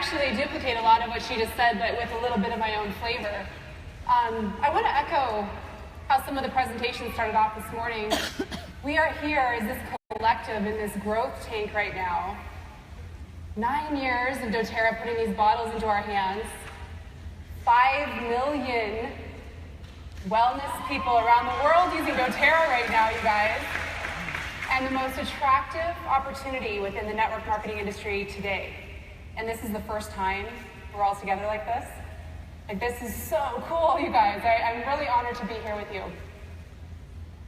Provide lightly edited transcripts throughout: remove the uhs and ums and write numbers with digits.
actually duplicate a lot of what she just said, but with a little bit of my own flavor. I want to echo how some of the presentations started off this morning. We are here as this collective in this growth tank right now. 9 years of doTERRA putting these bottles into our hands. 5 million wellness people around the world using doTERRA right now, you guys. And the most attractive opportunity within the network marketing industry today. And this is the first time we're all together like this. Like, this is so cool, you guys. I'm really honored to be here with you.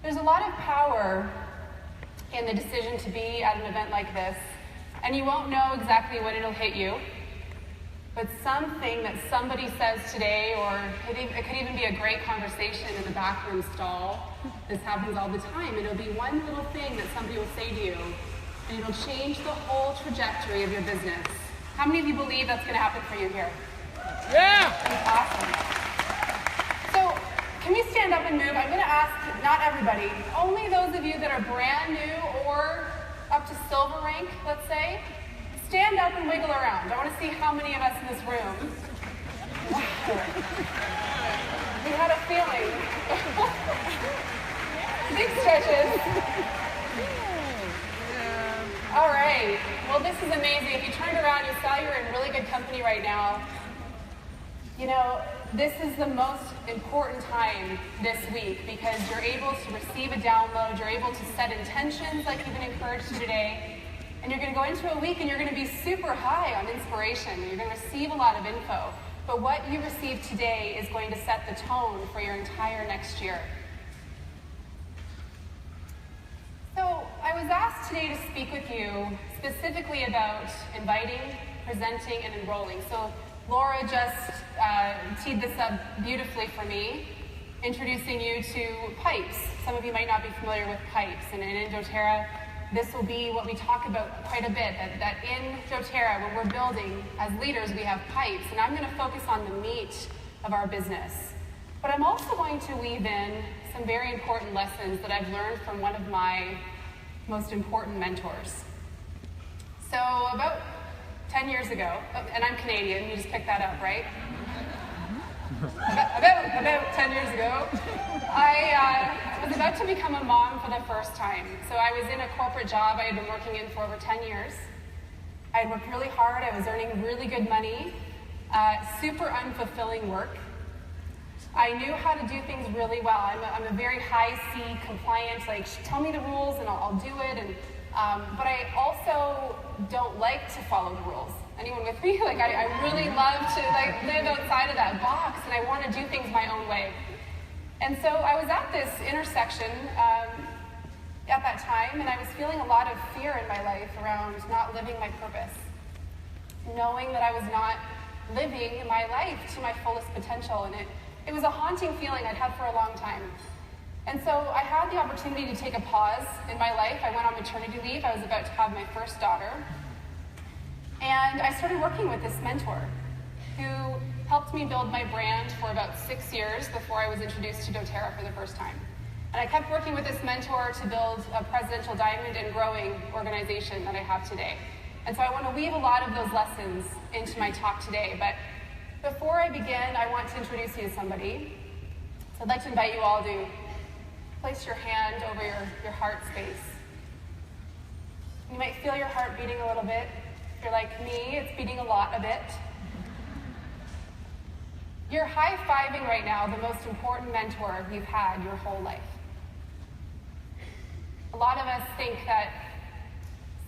There's a lot of power in the decision to be at an event like this, and you won't know exactly when it'll hit you, but something that somebody says today, or it could even be a great conversation in the bathroom stall. This happens all the time. It'll be one little thing that somebody will say to you, and it'll change the whole trajectory of your business. How many of you believe that's going to happen for you here? Yeah! Awesome. So, can we stand up and move? I'm going to ask, not everybody, only those of you that are brand new or up to silver rank, let's say, stand up and wiggle around. I want to see how many of us in this room. We had a feeling. Big stretches. All right. Well, this is amazing. If you turned around, you saw you're in really good company right now. You know, this is the most important time this week because you're able to receive a download, you're able to set intentions like you've been encouraged to today, and you're going to go into a week and you're going to be super high on inspiration. You're going to receive a lot of info, but what you receive today is going to set the tone for your entire next year. So I was asked today to speak with you specifically about inviting, presenting, and enrolling. So Laura just teed this up beautifully for me, introducing you to P.I.P.E.S. Some of you might not be familiar with P.I.P.E.S, and in doTERRA, this will be what we talk about quite a bit, that in doTERRA, when we're building, as leaders, we have P.I.P.E.S, and I'm going to focus on the meat of our business. But I'm also going to weave in some very important lessons that I've learned from one of my most important mentors. So about 10 years ago, and I'm Canadian, you just picked that up, right? About 10 years ago, I was about to become a mom for the first time. So I was in a corporate job I had been working in for over 10 years. I had worked really hard, I was earning really good money, super unfulfilling work. I knew how to do things really well. I'm a very high C compliant, like tell me the rules and I'll do it. But I also don't like to follow the rules. Anyone with me? Like I really love to live outside of that box, and I want to do things my own way. And so I was at this intersection at that time, and I was feeling a lot of fear in my life around not living my purpose, knowing that I was not living my life to my fullest potential, and it was a haunting feeling I'd had for a long time. And so I had the opportunity to take a pause in my life. I went on maternity leave. I was about to have my first daughter. And I started working with this mentor who helped me build my brand for about 6 years before I was introduced to doTERRA for the first time. And I kept working with this mentor to build a presidential diamond and growing organization that I have today. And so I want to weave a lot of those lessons into my talk today. But before I begin, I want to introduce you to somebody. So I'd like to invite you all to place your hand over your heart space. You might feel your heart beating a little bit. If you're like me, it's beating a lot a bit. You're high-fiving right now the most important mentor you've had your whole life. A lot of us think that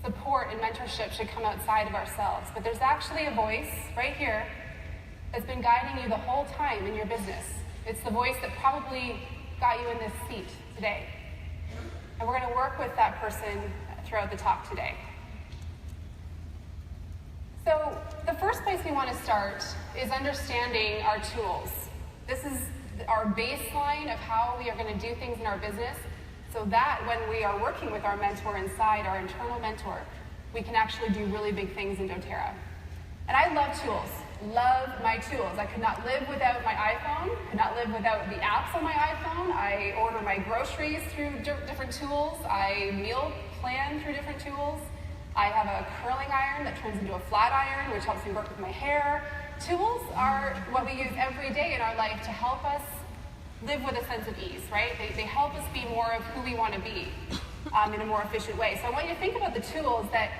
support and mentorship should come outside of ourselves, but there's actually a voice right here that's been guiding you the whole time in your business. It's the voice that probably got you in this seat today. And we're going to work with that person throughout the talk today. So the first place we want to start is understanding our tools. This is our baseline of how we are going to do things in our business, so that when we are working with our mentor inside, our internal mentor, we can actually do really big things in doTERRA. And I love tools. Love my tools. I could not live without my iPhone, could not live without the apps on my iPhone. I order my groceries through different tools. I meal plan through different tools. I have a curling iron that turns into a flat iron, which helps me work with my hair. Tools are what we use every day in our life to help us live with a sense of ease, right? They help us be more of who we want to be in a more efficient way. So I want you to think about the tools that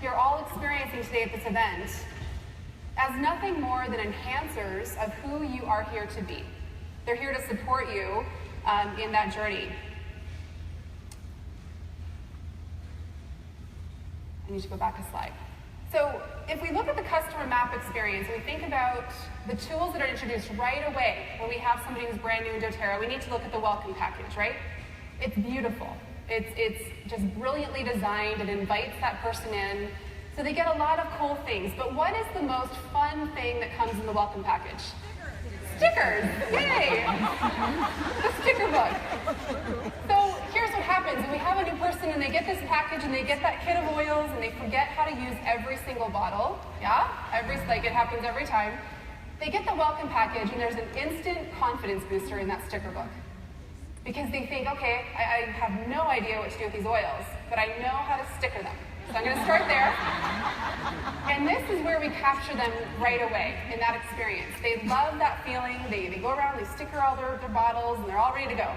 you're all experiencing today at this event as nothing more than enhancers of who you are here to be. They're here to support you in that journey. I need to go back a slide. So if we look at the customer map experience and we think about the tools that are introduced right away when we have somebody who's brand new in doTERRA, we need to look at the welcome package, right? It's beautiful. It's just brilliantly designed. It invites that person in. So they get a lot of cool things. But what is the most fun thing that comes in the welcome package? Stickers! Yay! The sticker book. So here's what happens. When we have a new person and they get this package and they get that kit of oils and they forget how to use every single bottle, yeah? It happens every time. They get the welcome package and there's an instant confidence booster in that sticker book. Because they think, okay, I have no idea what to do with these oils, but I know how to sticker them. So I'm going to start there. And this is where we capture them right away in that experience. They love that feeling. They go around, they sticker all their bottles, and they're all ready to go.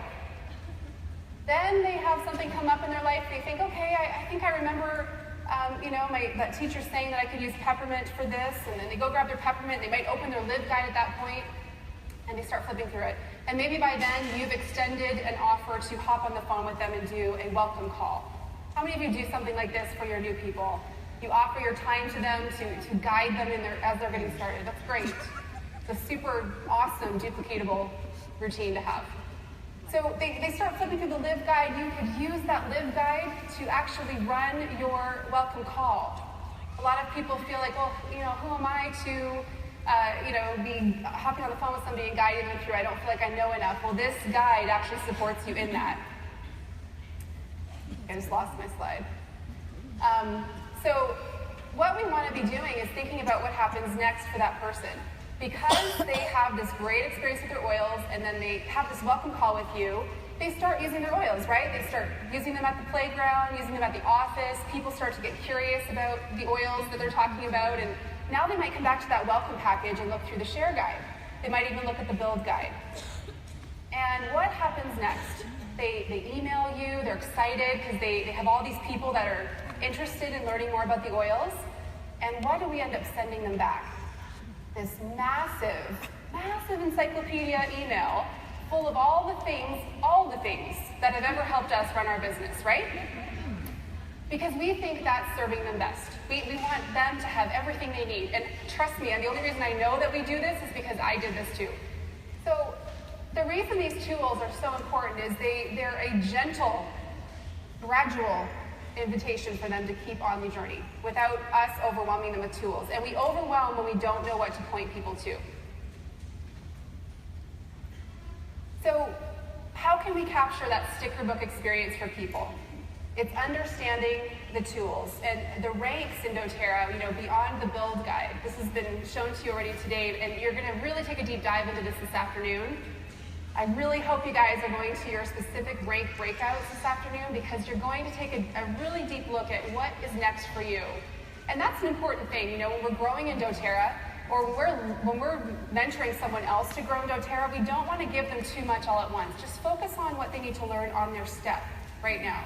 Then they have something come up in their life. They think, okay, I think I remember that teacher saying that I could use peppermint for this. And then they go grab their peppermint. They might open their lid guide at that point, and they start flipping through it. And maybe by then, you've extended an offer to hop on the phone with them and do a welcome call. How many of you do something like this for your new people? You offer your time to them to guide them as they're getting started. That's great. It's a super awesome, duplicatable routine to have. So they start flipping through the live guide. You could use that live guide to actually run your welcome call. A lot of people feel like, well, who am I to be hopping on the phone with somebody and guiding them through? I don't feel like I know enough. Well, this guide actually supports you in that. I just lost my slide. So what we want to be doing is thinking about what happens next for that person. Because they have this great experience with their oils and then they have this welcome call with you, they start using their oils, right? They start using them at the playground, using them at the office. People start to get curious about the oils that they're talking about, and now they might come back to that welcome package and look through the share guide. They might even look at the build guide. And what happens next? They email you, they're excited because they have all these people that are interested in learning more about the oils. And what do we end up sending them back? This massive encyclopedia email full of all the things that have ever helped us run our business, right? Because we think that's serving them best. We want them to have everything they need. And trust me, and the only reason I know that we do this is because I did this too. So the reason these tools are so important is they're a gentle, gradual invitation for them to keep on the journey without us overwhelming them with tools. And we overwhelm when we don't know what to point people to. So how can we capture that sticker book experience for people? It's understanding the tools and the ranks in doTERRA, beyond the build guide. This has been shown to you already today, and you're going to really take a deep dive into this afternoon. I really hope you guys are going to your specific rank breakouts this afternoon because you're going to take a really deep look at what is next for you. And that's an important thing. When we're growing in doTERRA, or when we're mentoring someone else to grow in doTERRA, we don't want to give them too much all at once. Just focus on what they need to learn on their step right now.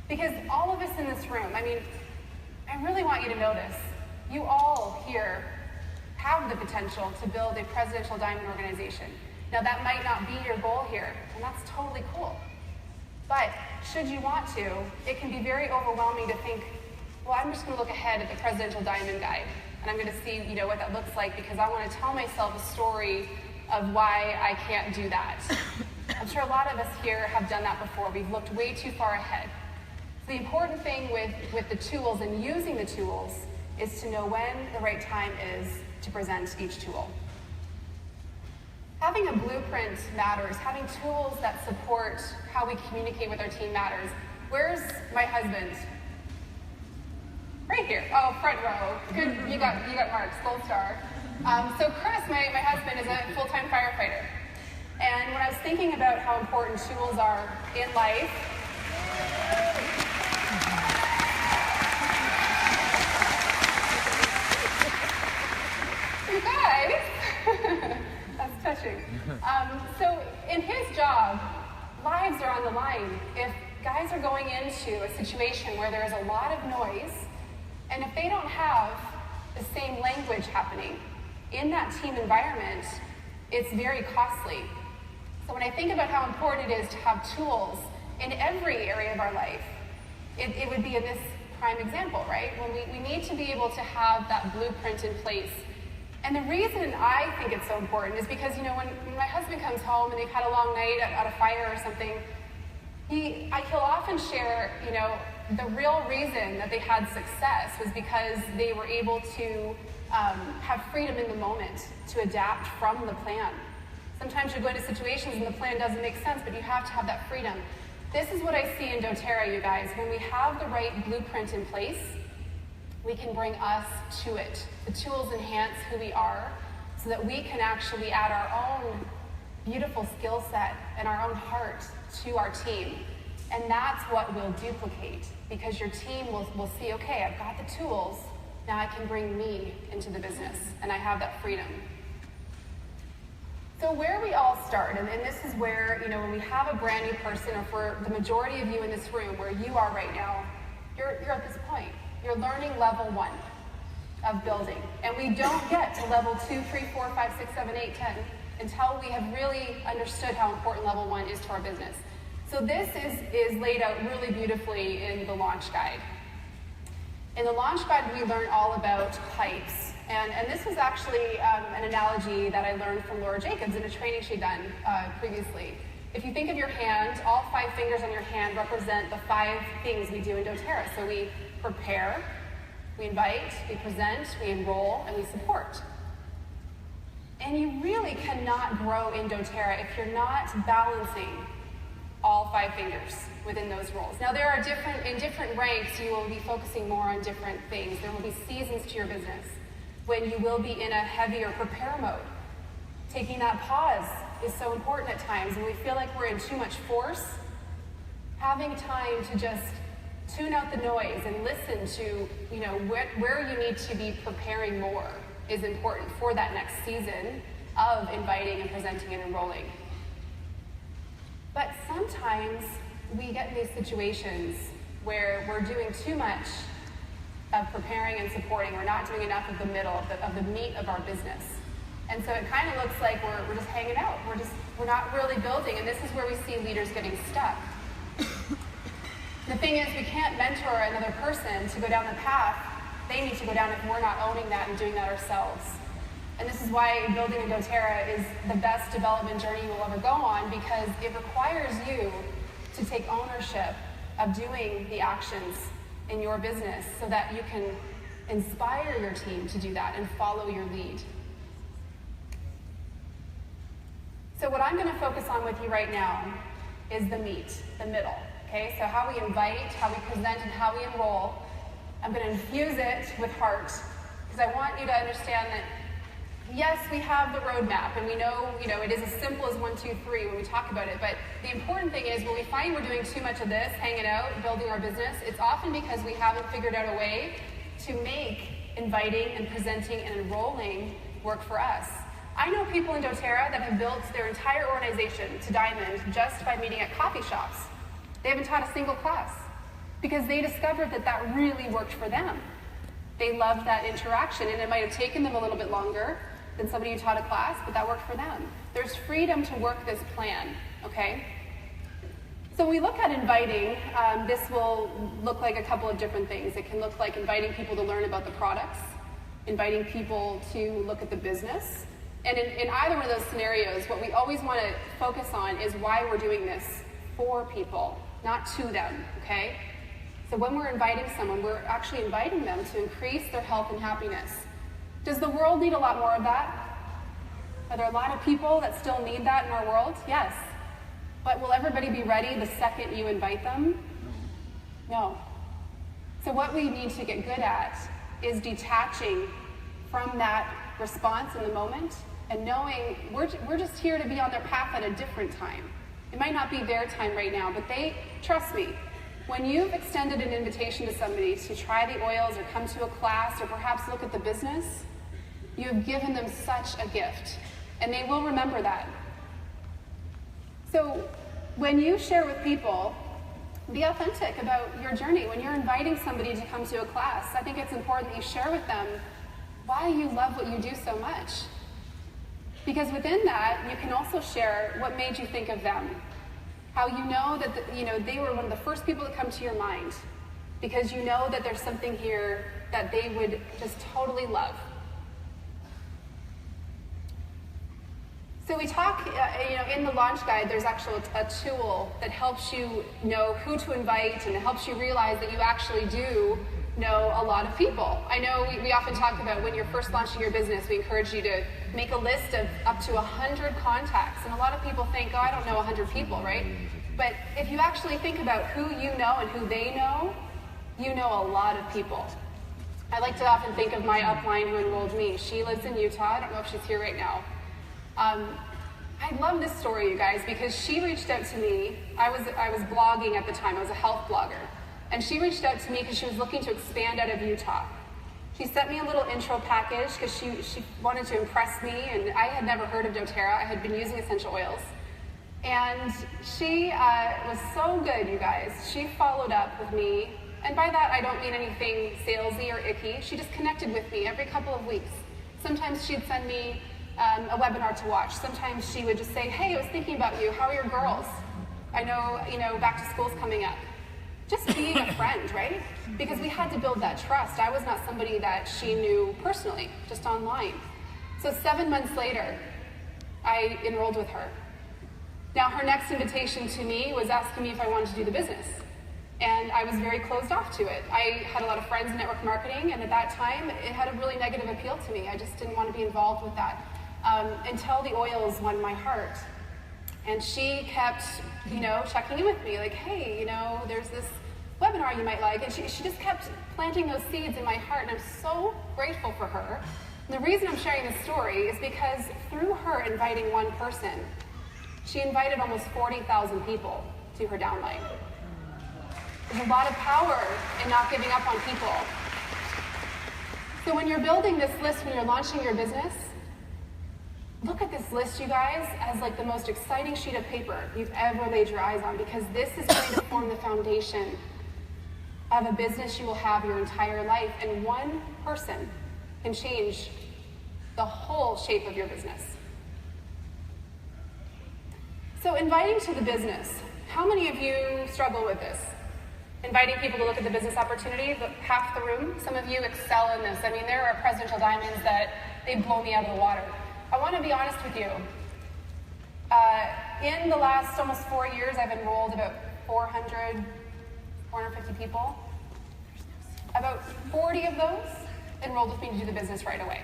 Because all of us in this room, I really want you to know this. You all here have the potential to build a presidential diamond organization. Now that might not be your goal here, and that's totally cool. But should you want to, it can be very overwhelming to think, well, I'm just going to look ahead at the presidential diamond guide, and I'm going to see what that looks like because I want to tell myself a story of why I can't do that. I'm sure a lot of us here have done that before. We've looked way too far ahead. So the important thing with the tools and using the tools is to know when the right time is to present each tool. Having a blueprint matters. Having tools that support how we communicate with our team matters. Where's my husband? Right here. Oh, front row. Good. You got marks. Gold star. So Chris, my husband, is a full-time firefighter. And when I was thinking about how important tools are in life, touching. So in his job, lives are on the line. If guys are going into a situation where there is a lot of noise, and if they don't have the same language happening in that team environment, it's very costly. So when I think about how important it is to have tools in every area of our life, it would be in this prime example, right? When we need to be able to have that blueprint in place. And the reason I think it's so important is because, you know, when my husband comes home and they've had a long night at a fire or something, he'll often share, you know, the real reason that they had success was because they were able to have freedom in the moment to adapt from the plan. Sometimes you go into situations and the plan doesn't make sense, but you have to have that freedom. This is what I see in doTERRA, you guys. When we have the right blueprint in place, we can bring us to it. The tools enhance who we are so that we can actually add our own beautiful skill set and our own heart to our team. And that's what we'll duplicate, because your team will see, okay, I've got the tools, now I can bring me into the business, and I have that freedom. So where we all start, and this is where, you know, when we have a brand new person, or for the majority of you in this room, where you are right now, you're at this point. You're learning level 1 of building. And we don't get to level 2, 3, 4, 5, 6, 7, 8, 10 until we have really understood how important level 1 is to our business. So this is laid out really beautifully in the launch guide. In the launch guide, we learn all about pipes. And this was actually an analogy that I learned from Laura Jacobs in a training she'd done previously. If you think of your hand, all 5 fingers on your hand represent the 5 things we do in doTERRA. So we prepare, we invite, we present, we enroll, and we support. And you really cannot grow in doTERRA if you're not balancing all 5 fingers within those roles. Now there are in different ranks, you will be focusing more on different things. There will be seasons to your business when you will be in a heavier prepare mode. Taking that pause is so important at times when we feel like we're in too much force. Having time to just tune out the noise and listen to, you know, where you need to be preparing more is important for that next season of inviting and presenting and enrolling. But sometimes we get in these situations where we're doing too much of preparing and supporting. We're not doing enough of the middle, of the meat of our business. And so it kind of looks like we're just hanging out. We're not really building, and this is where we see leaders getting stuck. The thing is, we can't mentor another person to go down the path they need to go down if we're not owning that and doing that ourselves. And this is why building a doTERRA is the best development journey you will ever go on, because it requires you to take ownership of doing the actions in your business so that you can inspire your team to do that and follow your lead. So what I'm going to focus on with you right now is the meat, the middle. Okay, so how we invite, how we present, and how we enroll. I'm going to infuse it with heart, because I want you to understand that yes, we have the roadmap, and we know, it is as simple as 1, 2, 3 when we talk about it, but the important thing is when we find we're doing too much of this, hanging out, building our business, it's often because we haven't figured out a way to make inviting and presenting and enrolling work for us. I know people in doTERRA that have built their entire organization to diamond just by meeting at coffee shops. They haven't taught a single class because they discovered that that really worked for them. They loved that interaction, and it might have taken them a little bit longer than somebody who taught a class, but that worked for them. There's freedom to work this plan, okay? So when we look at inviting, this will look like a couple of different things. It can look like inviting people to learn about the products, inviting people to look at the business. And in either one of those scenarios, what we always want to focus on is why we're doing this for people, not to them, okay? So when we're inviting someone, we're actually inviting them to increase their health and happiness. Does the world need a lot more of that? Are there a lot of people that still need that in our world? Yes. But will everybody be ready the second you invite them? No. So what we need to get good at is detaching from that response in the moment and knowing we're just here to be on their path at a different time. It might not be their time right now, but trust me, when you've extended an invitation to somebody to try the oils or come to a class or perhaps look at the business, you have given them such a gift. and they will remember that. So when you share with people, be authentic about your journey. When you're inviting somebody to come to a class, I think it's important that you share with them why you love what you do so much. Because within that, you can also share what made you think of them. How you know that they were one of the first people to come to your mind. Because you know that there's something here that they would just totally love. So we talk, in the launch guide, there's actually a tool that helps you know who to invite, and it helps you realize that you actually do know a lot of people. I know we often talk about when you're first launching your business, we encourage you to make a list of up to 100 contacts. And a lot of people think, oh, I don't know 100 people, right? But if you actually think about who you know and who they know, you know a lot of people. I like to often think of my upline who enrolled me. She lives in Utah. I don't know if she's here right now. I love this story, you guys, because she reached out to me. I was blogging at the time. I was a health blogger. And she reached out to me because she was looking to expand out of Utah. She sent me a little intro package because she wanted to impress me, and I had never heard of doTERRA. I had been using essential oils. And she was so good, you guys. She followed up with me, and by that I don't mean anything salesy or icky. She just connected with me every couple of weeks. Sometimes she'd send me a webinar to watch. Sometimes she would just say, hey, I was thinking about you. How are your girls? I know, back to school's coming up. Just being a friend, right? Because we had to build that trust. I was not somebody that she knew personally, just online. So 7 months later, I enrolled with her. Now, her next invitation to me was asking me if I wanted to do the business. And I was very closed off to it. I had a lot of friends in network marketing, and at that time, it had a really negative appeal to me. I just didn't want to be involved with that. Until the oils won my heart. And she kept, checking in with me, like, hey, there's this webinar you might like. And she just kept planting those seeds in my heart, and I'm so grateful for her. And the reason I'm sharing this story is because through her inviting one person, she invited almost 40,000 people to her downline. There's a lot of power in not giving up on people. So when you're building this list, when you're launching your business, look at this list, you guys, as like the most exciting sheet of paper you've ever laid your eyes on, because this is going to form the foundation of a business you will have your entire life, and one person can change the whole shape of your business. So inviting to the business, how many of you struggle with this? Inviting people to look at the business opportunity, half the room, some of you excel in this. I mean, there are presidential diamonds that they blow me out of the water. I want to be honest with you. In the last almost 4 years, I've enrolled about 450 people. About 40 of those enrolled with me to do the business right away.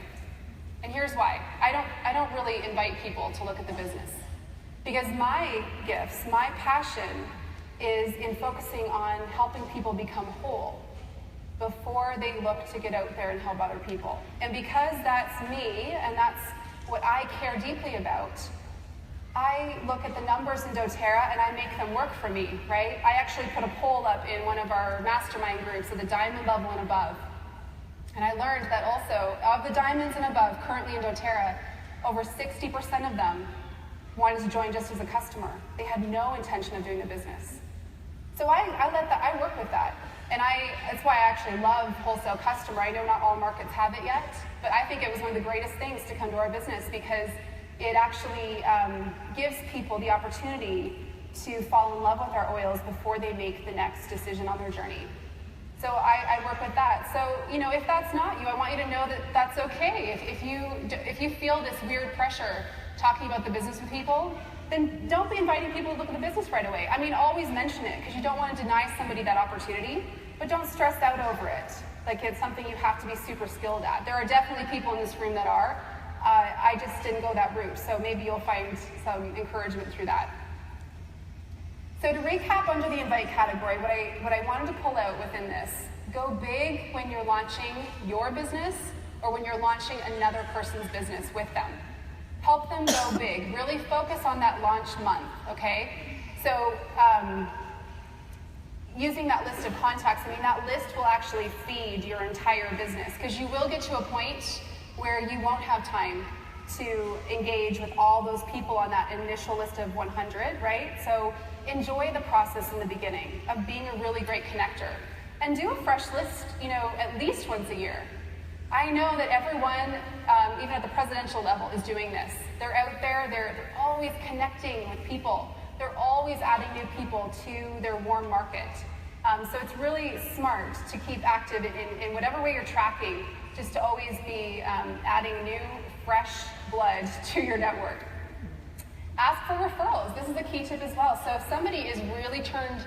And here's why. I don't really invite people to look at the business. Because my gifts, my passion is in focusing on helping people become whole before they look to get out there and help other people. And because that's me, and that's what I care deeply about, I look at the numbers in doTERRA and I make them work for me, right? I actually put a poll up in one of our mastermind groups at the diamond level and above. And I learned that also, of the diamonds and above currently in doTERRA, over 60% of them wanted to join just as a customer. They had no intention of doing the business. So I work with that. And that's why I actually love wholesale customer. I know not all markets have it yet, but I think it was one of the greatest things to come to our business, because it actually gives people the opportunity to fall in love with our oils before they make the next decision on their journey. So I work with that. So, if that's not you, I want you to know that that's okay. If you feel this weird pressure talking about the business with people, then don't be inviting people to look at the business right away. I mean, always mention it, because you don't want to deny somebody that opportunity, but don't stress out over it. Like it's something you have to be super skilled at. There are definitely people in this room that are. I just didn't go that route, so maybe you'll find some encouragement through that. So to recap under the invite category, what I wanted to pull out within this, go big when you're launching your business or when you're launching another person's business with them. Help them go big. Really focus on that launch month, okay? So using that list of contacts, that list will actually feed your entire business, because you will get to a point where you won't have time to engage with all those people on that initial list of 100, right? So enjoy the process in the beginning of being a really great connector. And do a fresh list, at least once a year. I know that everyone, even at the presidential level, is doing this. They're out there, they're always connecting with people. They're always adding new people to their warm market. So it's really smart to keep active in whatever way you're tracking, just to always be adding new, fresh blood to your network. Ask for referrals. This is a key tip as well. So if somebody is really turned,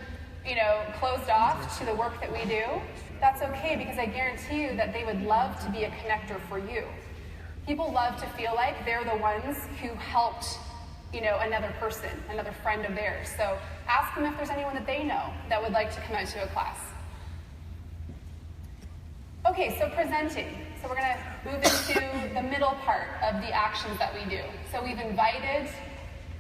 closed off to the work that we do, that's okay, because I guarantee you that they would love to be a connector for you. People love to feel like they're the ones who helped, another person, another friend of theirs. So ask them if there's anyone that they know that would like to come out to a class. Okay, so presenting. So we're going to move into the middle part of the actions that we do. So we've invited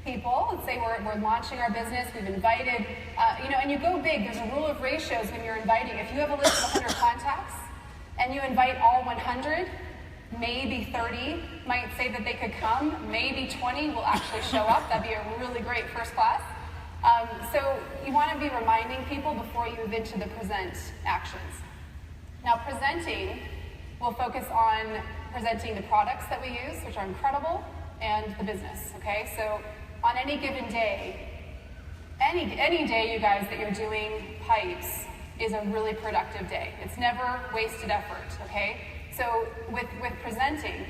people. Let's say we're launching our business. We've invited, and you go big. There's a rule of ratios when you're inviting. If you have a list of 100 contacts and you invite all 100, maybe 30 might say that they could come. Maybe 20 will actually show up. That'd be a really great first class. So you want to be reminding people before you move into the present actions. Now, presenting will focus on presenting the products that we use, which are incredible, and the business, okay? So on any given day, any day, you guys, that you're doing P.I.P.E.S is a really productive day. It's never wasted effort, okay? So with presenting,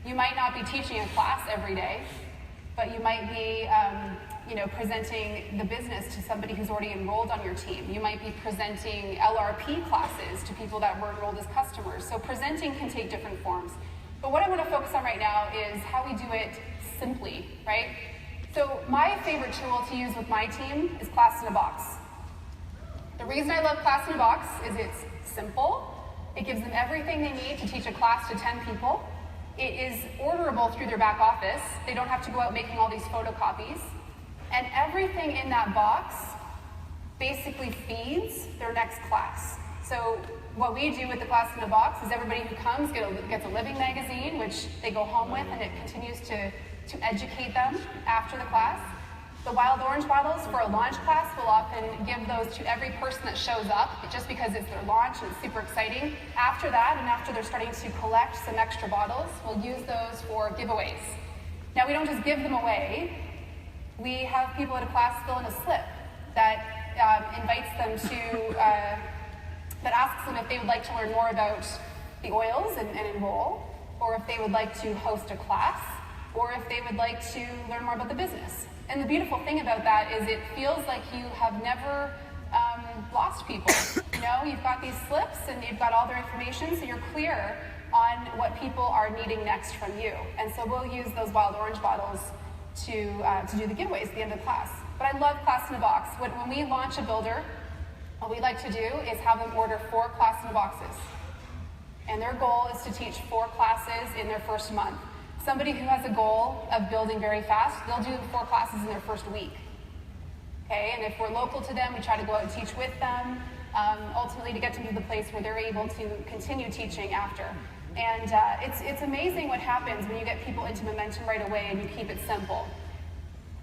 you might not be teaching a class every day, but you might be presenting the business to somebody who's already enrolled on your team. You might be presenting LRP classes to people that were enrolled as customers. So presenting can take different forms. But what I want to focus on right now is how we do it simply, right? So my favorite tool to use with my team is Class in a Box. The reason I love Class in a Box is it's simple. It gives them everything they need to teach a class to 10 people. It is orderable through their back office. They don't have to go out making all these photocopies. And everything in that box basically feeds their next class. So what we do with the Class in a Box is everybody who comes gets a living magazine, which they go home with, and it continues to educate them after the class. The Wild Orange bottles for a launch class, we'll often give those to every person that shows up, just because it's their launch and it's super exciting. After that, and after they're starting to collect some extra bottles, we'll use those for giveaways. Now, we don't just give them away. We have people at a class fill in a slip that invites them to, that asks them if they would like to learn more about the oils and enroll, or if they would like to host a class, or if they would like to learn more about the business. And the beautiful thing about that is it feels like you have never lost people. You've got these slips and you've got all their information, so you're clear on what people are needing next from you. And so we'll use those Wild Orange bottles to do the giveaways at the end of the class. But I love Class in a Box. When we launch a builder, what we like to do is have them order 4 Class in a Boxes. And their goal is to teach 4 classes in their first month. Somebody who has a goal of building very fast, they'll do 4 classes in their first week. Okay, and if we're local to them, we try to go out and teach with them, ultimately to get them to the place where they're able to continue teaching after. And it's amazing what happens when you get people into momentum right away and you keep it simple.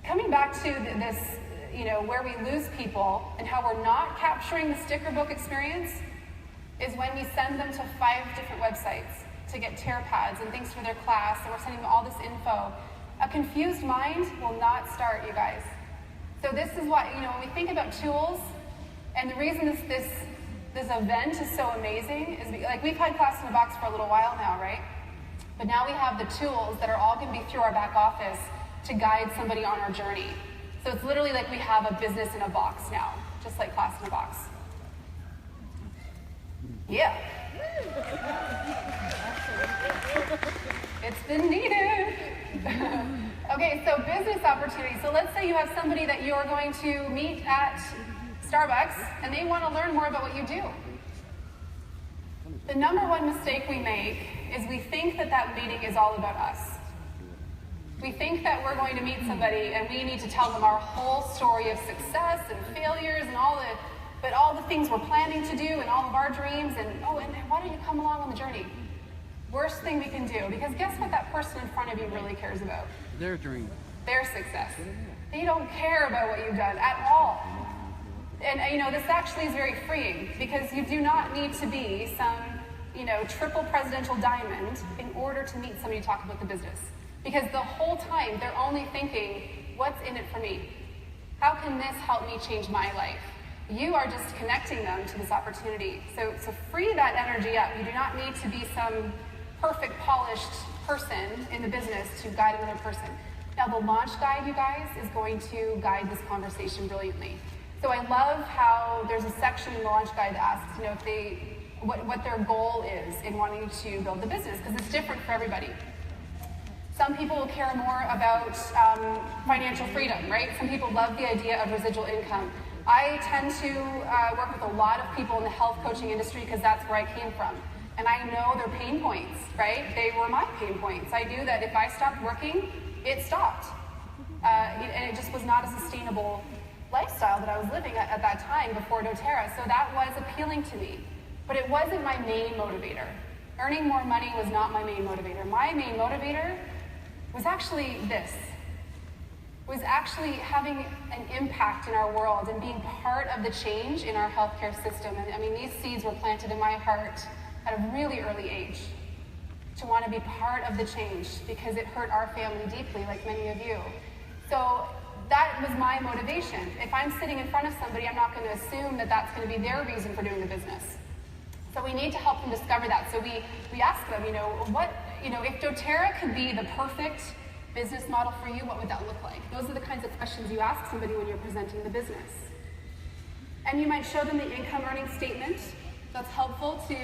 Coming back to this, where we lose people and how we're not capturing the sticker book experience is when we send them to 5 different websites to get tear pads and things for their class, and we're sending them all this info. A confused mind will not start, you guys. So this is what, when we think about tools, and the reason this event is so amazing is we've had Class in a Box for a little while now, right? But now we have the tools that are all going to be through our back office to guide somebody on our journey. So it's literally like we have a business in a box now, just like Class in a Box. Yeah. It's been needed. Okay, so business opportunity. So let's say you have somebody that you're going to meet at Starbucks and they want to learn more about what you do. The number one mistake we make is we think that meeting is all about us. We think that we're going to meet somebody and we need to tell them our whole story of success and failures and all the things we're planning to do and all of our dreams, and why don't you come along on the journey? Worst thing we can do, because guess what that person in front of you really cares about? Their dream. Their success. They don't care about what you've done at all. And this actually is very freeing, because you do not need to be some, triple presidential diamond in order to meet somebody to talk about the business. Because the whole time they're only thinking, what's in it for me? How can this help me change my life? You are just connecting them to this opportunity. So free that energy up. You do not need to be some perfect, polished person in the business to guide another person. Now, the launch guide, you guys, is going to guide this conversation brilliantly. So I love how there's a section in the launch guide that asks, if what their goal is in wanting to build the business, because it's different for everybody. Some people will care more about financial freedom, right? Some people love the idea of residual income. I tend to work with a lot of people in the health coaching industry because that's where I came from. And I know their pain points, right? They were my pain points. I knew that if I stopped working, it stopped. And it just was not a sustainable lifestyle that I was living at that time before doTERRA. So that was appealing to me. But it wasn't my main motivator. Earning more money was not my main motivator. My main motivator was actually this. Was actually having an impact in our world and being part of the change in our healthcare system. And I mean, these seeds were planted in my heart at a really early age to want to be part of the change because it hurt our family deeply, like many of you. So that was my motivation. If I'm sitting in front of somebody, I'm not going to assume that that's going to be their reason for doing the business. So we need to help them discover that. So we ask them, if doTERRA could be the perfect business model for you, what would that look like? Those are the kinds of questions you ask somebody when you're presenting the business. And you might show them the income earning statement. That's helpful to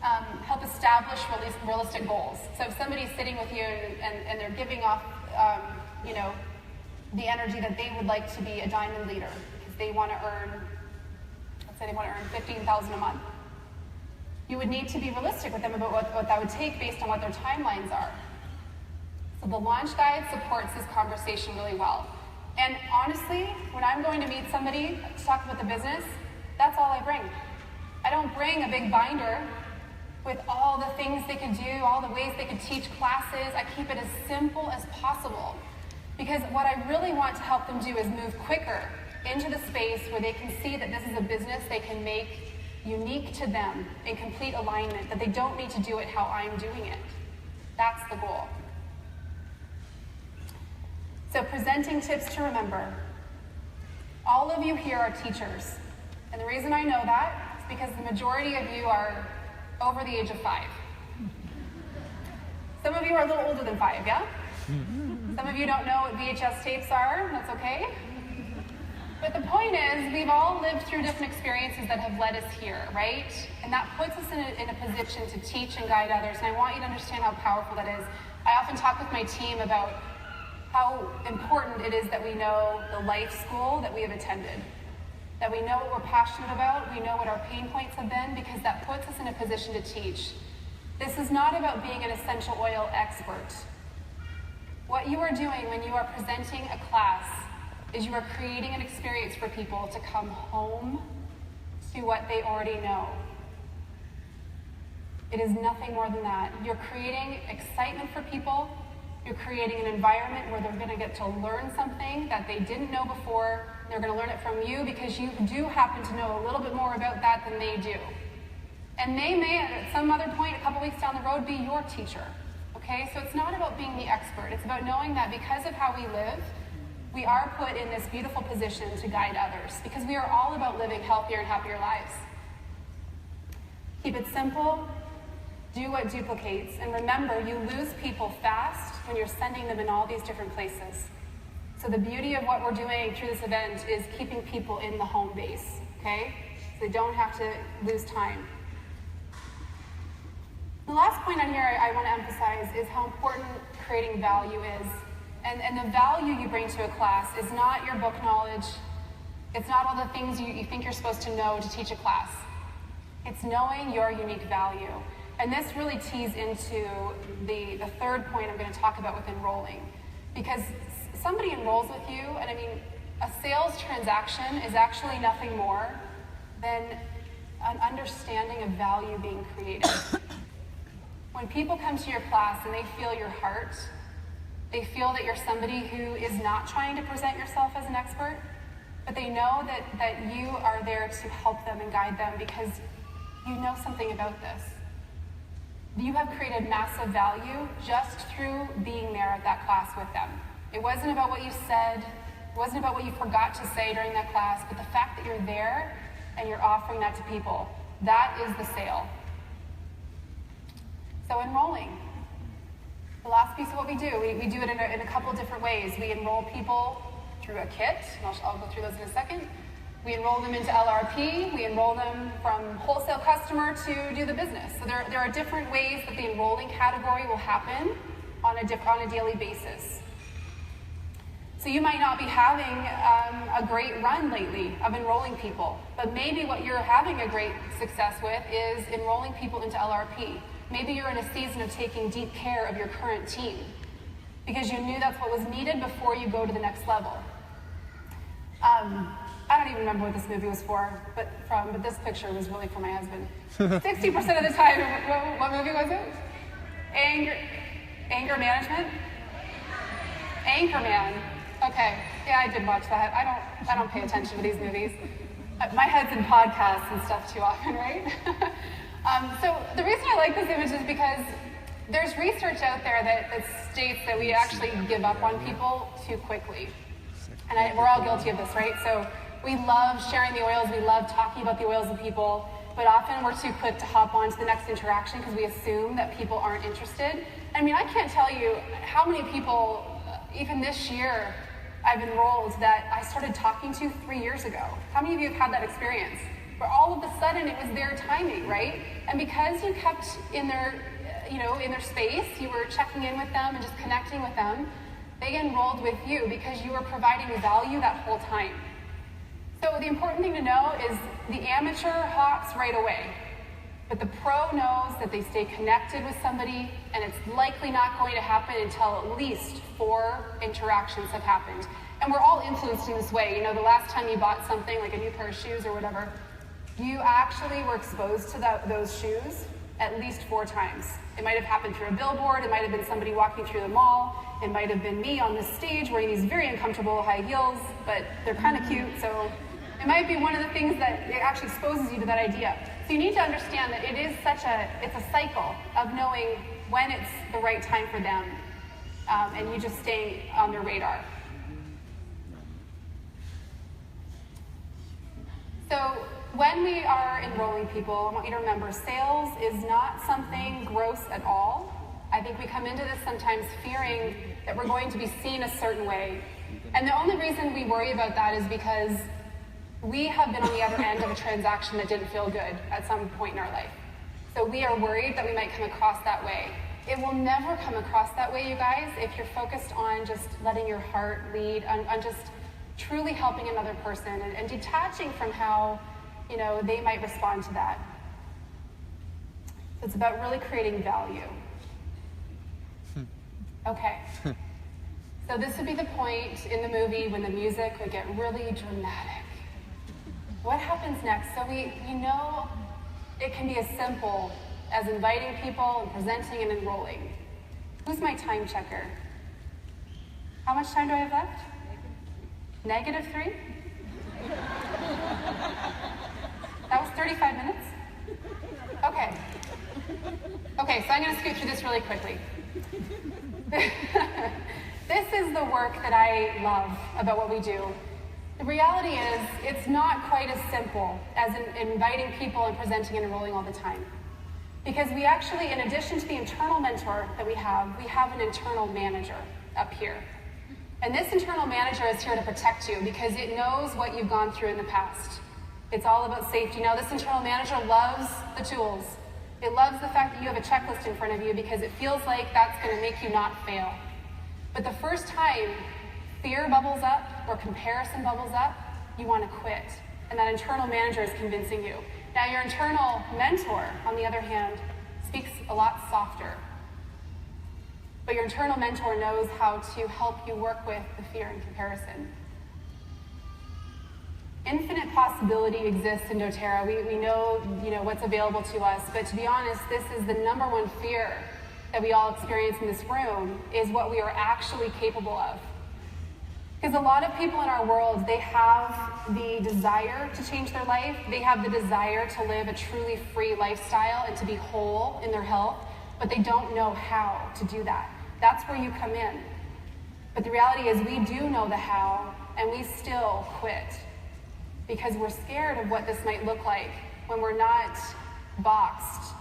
help establish realistic goals. So if somebody's sitting with you and they're giving off, the energy that they would like to be a diamond leader, because they want to earn, let's say they want to earn $15,000 a month. You would need to be realistic with them about what that would take based on what their timelines are. So the launch guide supports this conversation really well. And honestly, when I'm going to meet somebody to talk about the business, that's all I bring. I don't bring a big binder with all the things they could do, all the ways they could teach classes. I keep it as simple as possible. Because what I really want to help them do is move quicker into the space where they can see that this is a business they can make unique to them, in complete alignment, that they don't need to do it how I'm doing it. That's the goal. So presenting tips to remember. All of you here are teachers. And the reason I know that is because the majority of you are over the age of 5. Some of you are a little older than 5, yeah? Some of you don't know what VHS tapes are, that's okay. But the point is, we've all lived through different experiences that have led us here, right? And that puts us in a position to teach and guide others. And I want you to understand how powerful that is. I often talk with my team about how important it is that we know the life school that we have attended. That we know what we're passionate about, we know what our pain points have been, because that puts us in a position to teach. This is not about being an essential oil expert. What you are doing when you are presenting a class is you are creating an experience for people to come home to what they already know. It is nothing more than that. You're creating excitement for people. You're creating an environment where they're going to get to learn something that they didn't know before. They're going to learn it from you because you do happen to know a little bit more about that than they do. And they may, at some other point, a couple weeks down the road, be your teacher. Okay? So it's not about being the expert. It's about knowing that because of how we live, we are put in this beautiful position to guide others, because we are all about living healthier and happier lives. Keep it simple. Do what duplicates. And remember, you lose people fast when you're sending them in all these different places. So the beauty of what we're doing through this event is keeping people in the home base, okay? So they don't have to lose time. The last point on here I want to emphasize is how important creating value is. And the value you bring to a class is not your book knowledge. It's not all the things you think you're supposed to know to teach a class. It's knowing your unique value. And this really tees into the third point I'm going to talk about with enrolling. Because somebody enrolls with you, and I mean, a sales transaction is actually nothing more than an understanding of value being created. When people come to your class and they feel your heart, they feel that you're somebody who is not trying to present yourself as an expert, but they know that you are there to help them and guide them because you know something about this. You have created massive value just through being there at that class with them. It wasn't about what you said, it wasn't about what you forgot to say during that class, but the fact that you're there and you're offering that to people, that is the sale. So enrolling. The last piece of what we do, we do it in a couple different ways. We enroll people through a kit, and I'll go through those in a second. We enroll them into LRP, we enroll them from wholesale customer to do the business. So there are different ways that the enrolling category will happen on a daily basis. So you might not be having a great run lately of enrolling people, but maybe what you're having a great success with is enrolling people into LRP. Maybe you're in a season of taking deep care of your current team because you knew that's what was needed before you go to the next level. I don't even remember what this movie was for, but this picture was really for my husband. 60% of the time, what movie was it? Anger management? Anchorman. Okay, yeah, I did watch that. I don't pay attention to these movies. My head's in podcasts and stuff too often, right? So the reason I like this image is because there's research out there that states that we actually give up on people too quickly. And we're all guilty of this, right? So we love sharing the oils, we love talking about the oils of people, but often we're too quick to hop on to the next interaction because we assume that people aren't interested. I mean, I can't tell you how many people, even this year, I've enrolled that I started talking to 3 years ago. How many of you have had that experience? Where all of a sudden it was their timing, right? And because you kept in their, in their space, you were checking in with them and just connecting with them, they enrolled with you because you were providing value that whole time. So the important thing to know is the amateur hops right away, but the pro knows that they stay connected with somebody, and it's likely not going to happen until at least 4 interactions have happened. And we're all influenced in this way. The last time you bought something, like a new pair of shoes or whatever, you actually were exposed to those shoes at least 4 times. It might have happened through a billboard, it might have been somebody walking through the mall, it might have been me on this stage wearing these very uncomfortable high heels, but they're kind of cute, so it might be one of the things that it actually exposes you to that idea. So you need to understand that it's a cycle of knowing when it's the right time for them, and you just staying on their radar. So when we are enrolling people, I want you to remember, sales is not something gross at all. I think we come into this sometimes fearing that we're going to be seen a certain way. And the only reason we worry about that is because we have been on the other end of a transaction that didn't feel good at some point in our life. So we are worried that we might come across that way. It will never come across that way, you guys, if you're focused on just letting your heart lead, on just truly helping another person and detaching from how they might respond to that. So it's about really creating value. Okay. So this would be the point in the movie when the music would get really dramatic. What happens next? So we know it can be as simple as inviting people and presenting and enrolling. Who's my time checker? How much time do I have left? -3? That was 35 minutes? Okay. Okay, so I'm going to scoot through this really quickly. This is the work that I love about what we do. The reality is, it's not quite as simple as inviting people and presenting and enrolling all the time. Because we actually, in addition to the internal mentor that we have an internal manager up here. And this internal manager is here to protect you because it knows what you've gone through in the past. It's all about safety. Now, this internal manager loves the tools. It loves the fact that you have a checklist in front of you because it feels like that's going to make you not fail. But the first time fear bubbles up or comparison bubbles up, you want to quit. And that internal manager is convincing you. Now, your internal mentor, on the other hand, speaks a lot softer. But your internal mentor knows how to help you work with the fear and comparison. Infinite possibility exists in doTERRA. We know, what's available to us, but to be honest, this is the #1 fear that we all experience in this room, is what we are actually capable of. Because a lot of people in our world, they have the desire to change their life. They have the desire to live a truly free lifestyle and to be whole in their health, but they don't know how to do that. That's where you come in. But the reality is we do know the how, and we still quit because we're scared of what this might look like when we're not boxed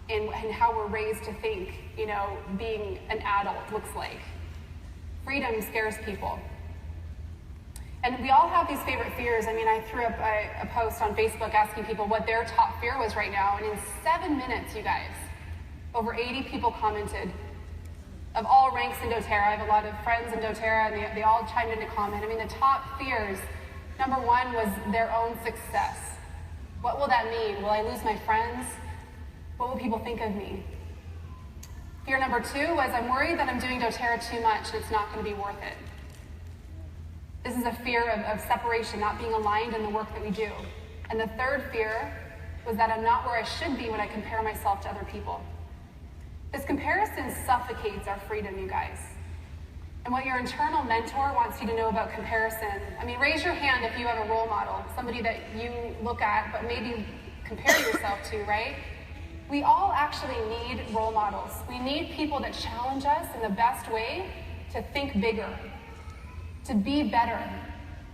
in how we're raised to think, being an adult looks like. Freedom scares people. And we all have these favorite fears. I mean, I threw up a post on Facebook asking people what their top fear was right now, and in 7 minutes, you guys, over 80 people commented of all ranks in doTERRA. I have a lot of friends in doTERRA, and they all chimed in to comment. I mean, the top fears, #1 was their own success. What will that mean? Will I lose my friends? What will people think of me? Fear #2 was, I'm worried that I'm doing doTERRA too much and it's not going to be worth it. This is a fear of separation, not being aligned in the work that we do. And the third fear was that I'm not where I should be when I compare myself to other people. This comparison suffocates our freedom, you guys. And what your internal mentor wants you to know about comparison, I mean, raise your hand if you have a role model, somebody that you look at but maybe compare yourself to, right? We all actually need role models. We need people that challenge us in the best way to think bigger, to be better.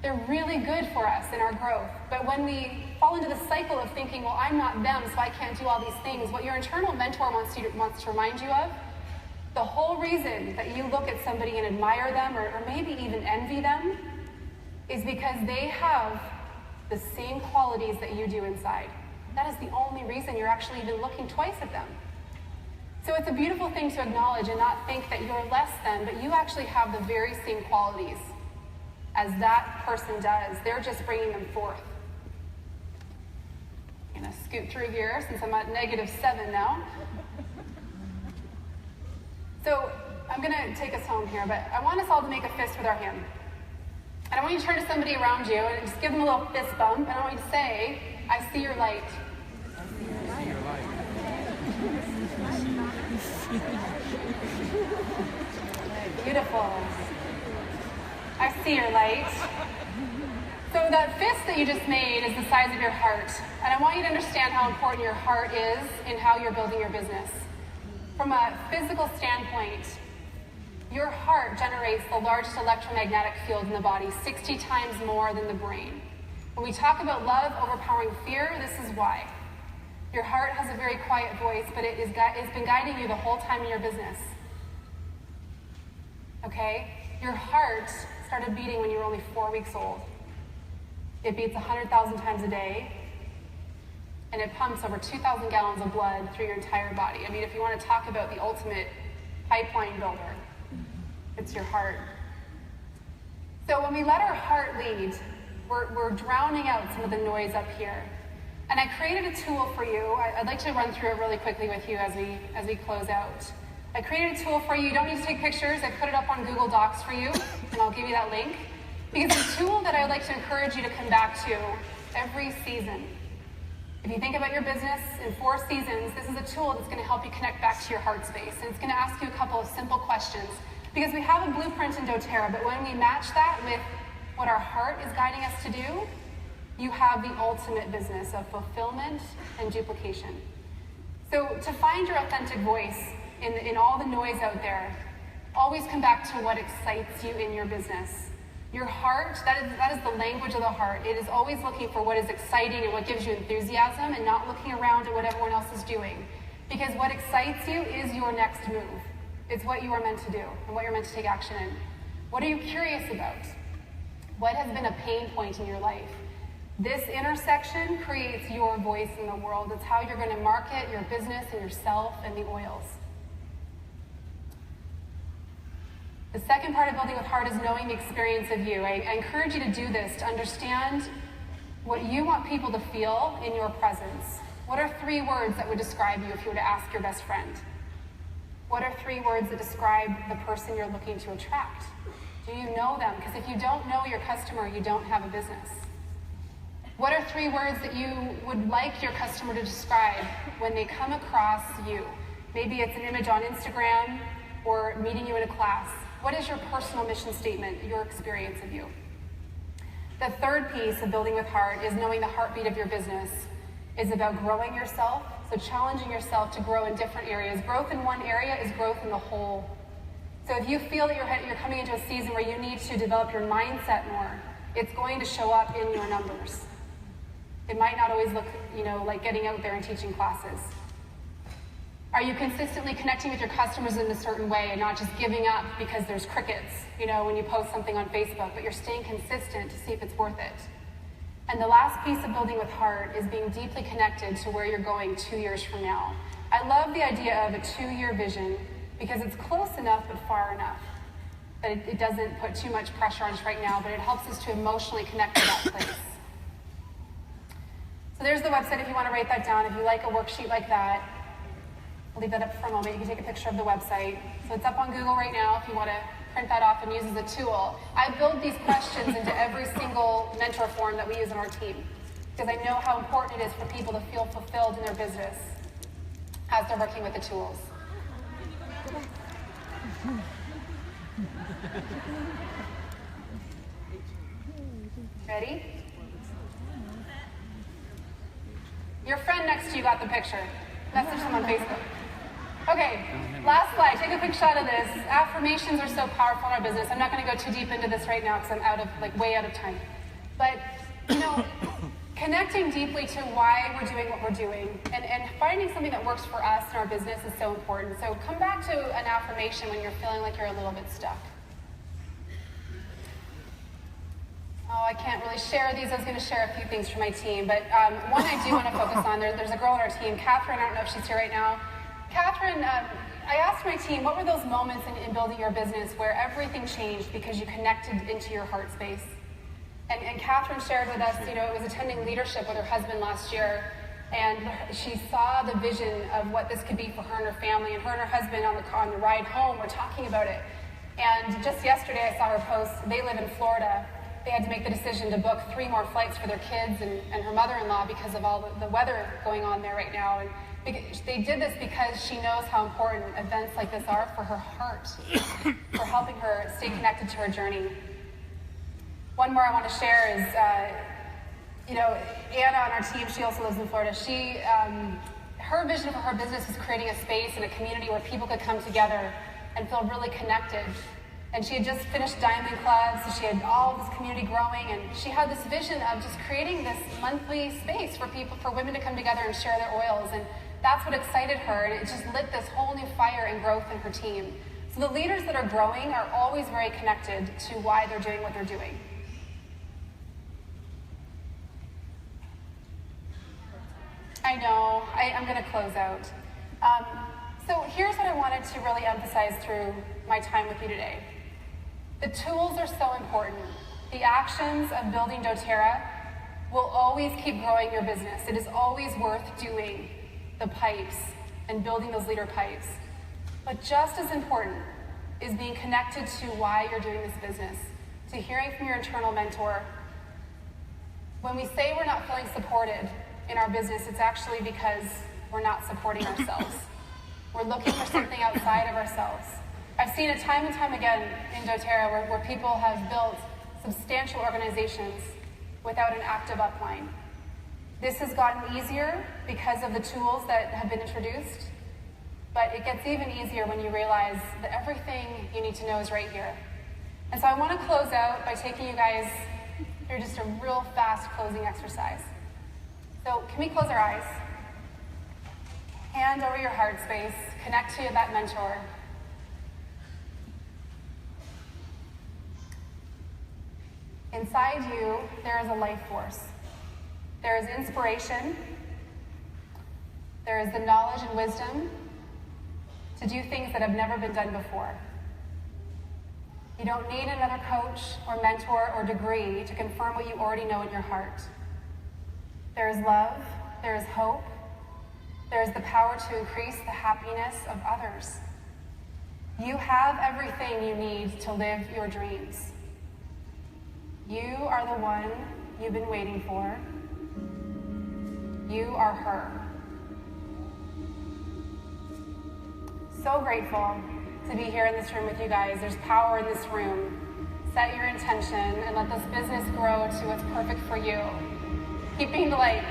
They're really good for us in our growth. But when we fall into the cycle of thinking, well, I'm not them, so I can't do all these things, what your internal mentor wants to remind you of, the whole reason that you look at somebody and admire them or maybe even envy them is because they have the same qualities that you do inside. That is the only reason you're actually even looking twice at them. So it's a beautiful thing to acknowledge and not think that you're less than, but you actually have the very same qualities as that person does. They're just bringing them forth. I'm gonna scoot through here since I'm at -7 now. So I'm gonna take us home here, but I want us all to make a fist with our hand. And I want you to turn to somebody around you and just give them a little fist bump, and I want you to say, I see your light. I see your light. Beautiful. I see your light. So that fist that you just made is the size of your heart. And I want you to understand how important your heart is in how you're building your business. From a physical standpoint, your heart generates the largest electromagnetic field in the body, 60 times more than the brain. When we talk about love overpowering fear, this is why. Your heart has a very quiet voice, but it's been guiding you the whole time in your business. Okay? Your heart started beating when you were only 4 weeks old. It beats 100,000 times a day, and it pumps over 2,000 gallons of blood through your entire body. I mean, if you want to talk about the ultimate pipeline builder, it's your heart. So when we let our heart lead, we're drowning out some of the noise up here. And I created a tool for you. I'd like to run through it really quickly with you as we close out. I created a tool for you. You don't need to take pictures. I put it up on Google Docs for you, and I'll give you that link. Because it's a tool that I would like to encourage you to come back to every season. If you think about your business in 4 seasons, this is a tool that's going to help you connect back to your heart space. And it's going to ask you a couple of simple questions. Because we have a blueprint in doTERRA, but when we match that with what our heart is guiding us to do, you have the ultimate business of fulfillment and duplication. So to find your authentic voice in all the noise out there, always come back to what excites you in your business. Your heart, that is the language of the heart. It is always looking for what is exciting and what gives you enthusiasm and not looking around at what everyone else is doing. Because what excites you is your next move. It's what you are meant to do and what you're meant to take action in. What are you curious about? What has been a pain point in your life? This intersection creates your voice in the world. It's how you're going to market your business and yourself and the oils. The second part of building with heart is knowing the experience of you. I encourage you to do this, to understand what you want people to feel in your presence. What are 3 words that would describe you if you were to ask your best friend? What are 3 words that describe the person you're looking to attract? Do you know them? Because if you don't know your customer, you don't have a business. What are 3 words that you would like your customer to describe when they come across you? Maybe it's an image on Instagram or meeting you in a class. What is your personal mission statement, your experience of you? The 3rd piece of building with heart is knowing the heartbeat of your business is about growing yourself, so challenging yourself to grow in different areas. Growth in one area is growth in the whole. So if you feel that you're coming into a season where you need to develop your mindset more, it's going to show up in your numbers. It might not always look, like getting out there and teaching classes. Are you consistently connecting with your customers in a certain way and not just giving up because there's crickets, when you post something on Facebook, but you're staying consistent to see if it's worth it? And the last piece of building with heart is being deeply connected to where you're going 2 years from now. I love the idea of a 2-year vision because it's close enough but far enough that it doesn't put too much pressure on us right now, but it helps us to emotionally connect to that place. So there's the website if you want to write that down. If you like a worksheet like that, I'll leave that up for a moment. You can take a picture of the website. So it's up on Google right now if you want to print that off and use as a tool. I build these questions into every single mentor form that we use in our team because I know how important it is for people to feel fulfilled in their business as they're working with the tools. Ready? Your friend next to you got the picture. Message them on Facebook. Okay, last slide. Take a quick shot of this. Affirmations are so powerful in our business. I'm not going to go too deep into this right now because I'm way out of time. But, connecting deeply to why we're doing what we're doing and finding something that works for us in our business is so important. So come back to an affirmation when you're feeling like you're a little bit stuck. Oh, I can't really share these. I was going to share a few things from my team, but one I do want to focus on. There's a girl on our team, Catherine. I don't know if she's here right now. Catherine, I asked my team, what were those moments in building your business where everything changed because you connected into your heart space? And Catherine shared with us, it was attending leadership with her husband last year, and she saw the vision of what this could be for her and her family, and her husband on the ride home were talking about it. And just yesterday I saw her post, they live in Florida. They had to make the decision to book 3 more flights for their kids and her mother-in-law because of all the weather going on there right now. And they did this because she knows how important events like this are for her heart, for helping her stay connected to her journey. One more I want to share is, Anna on our team, she also lives in Florida. Her vision for her business is creating a space and a community where people could come together and feel really connected. And she had just finished Diamond Club, so she had all of this community growing, and she had this vision of just creating this monthly space for women to come together and share their oils, and that's what excited her, and it just lit this whole new fire and growth in her team. So the leaders that are growing are always very connected to why they're doing what they're doing. I know, I'm going to close out. So here's what I wanted to really emphasize through my time with you today. The tools are so important. The actions of building doTERRA will always keep growing your business. It is always worth doing the pipes and building those leader pipes. But just as important is being connected to why you're doing this business, to hearing from your internal mentor. When we say we're not feeling supported in our business, it's actually because we're not supporting ourselves. We're looking for something outside of ourselves. I've seen it time and time again in doTERRA where people have built substantial organizations without an active upline. This has gotten easier because of the tools that have been introduced, but it gets even easier when you realize that everything you need to know is right here. And so I want to close out by taking you guys through just a real fast closing exercise. So can we close our eyes? Hand over your heart space, connect to that mentor. Inside you, there is a life force. There is inspiration. There is the knowledge and wisdom to do things that have never been done before. You don't need another coach or mentor or degree to confirm what you already know in your heart. There is love, there is hope, there is the power to increase the happiness of others. You have everything you need to live your dreams. You are the one you've been waiting for, You are her. So grateful to be here in this room with you guys. There's power in this room. Set your intention and let this business grow to what's perfect for you. Keep being the light.